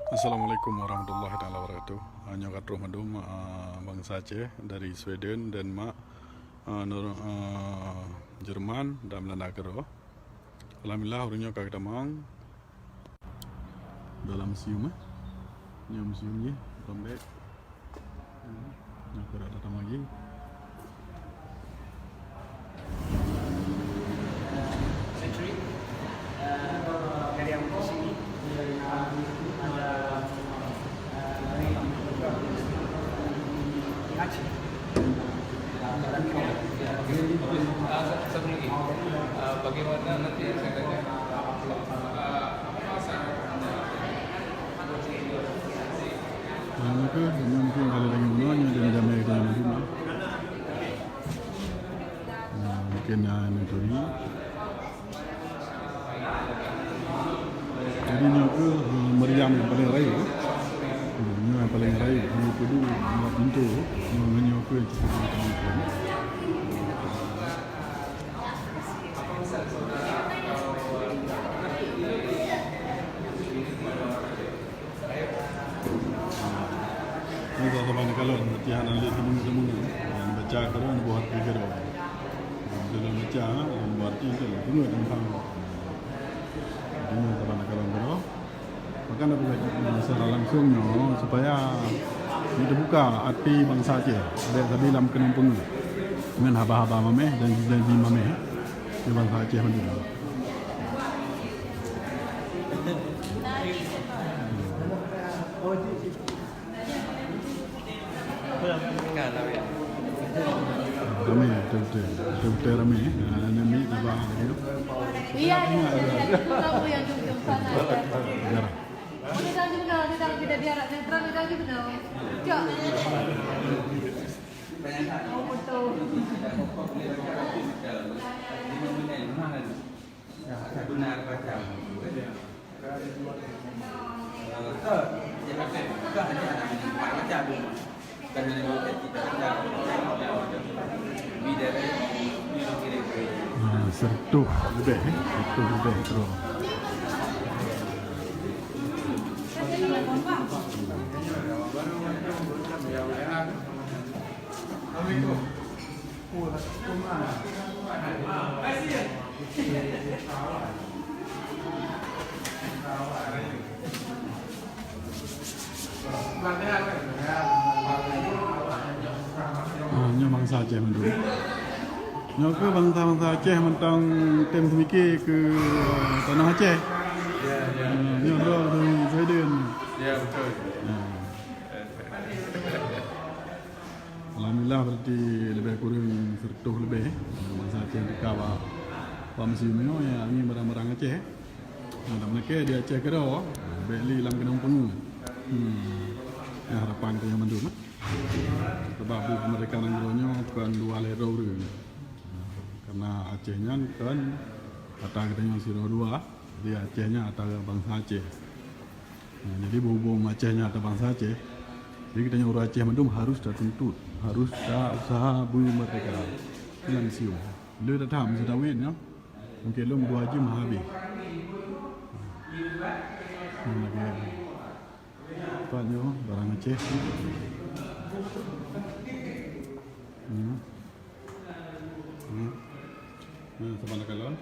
Assalamualaikum warahmatullahi taala wabarakatuh. Hanya katruh madum bangsa Aceh dari Sweden, Denmark, Jerman dan Belanda kero. Alhamdulillah orangnya kagak tamang dalam museum Ini museum ni, komplek. Nak ada tamang lagi. Century dari yang di sini ada Aceh. Satu lagi, bagaimana nanti saya tanya Mungkin kalau lagi menanya dengan damai dengan rumah. Mungkin Nuturi. Jadi ni ke meriam yang paling raya. Ni yang paling raya. Ni kudu buat pintu. Ni ke kita temukan. Ini zaman kalau latihan alih temu yang baca kalau buat pikir dalam baca buat itu tunggu tentang ini zaman kalau maka nak buat secara langsungnya supaya kita buka hati bangsa Aceh ada tadi dalam kenampung dengan haba-haba mameh dan janji mameh di bangsa Aceh mandiri. Ramai, betul ramai. Nami abang lagi. Iya, tahu yang jumpa sana. Jarang. Ini dah benar, tidak diharap netral, ini dah benar. Cak. Oh betul. benar macam Sertuh lebih terus. Hanya bangsa Aceh mendulu. Nyo ke bangsa Aceh mentang tem semikir ke tanah Aceh. ya Nyo dari Sweden. ya betul. Alhamdulillah berarti lebih kurang sertuh lebih bangsa Aceh dekat wa museum ni yang ni barang-barang Aceh. Nak mereka di Aceh kero, beli dalam kenampung. Ya harapan ke yang mendulu. Sebab mereka nanggronya bukan dua lero karena Acehnya kan kata katanya siro dua, dia Acehnya atau bangsa Aceh. Jadi berhubung Acehnya atau bangsa Aceh, jadi kita orang Aceh mendum harus dah tuntut, harus dah usaha bumi mereka. Dengan siu, dia dah tahu mesti dah win ya. Mungkin lo dua haji mah habis. Apa ni barang Aceh? Sepanjang kalon.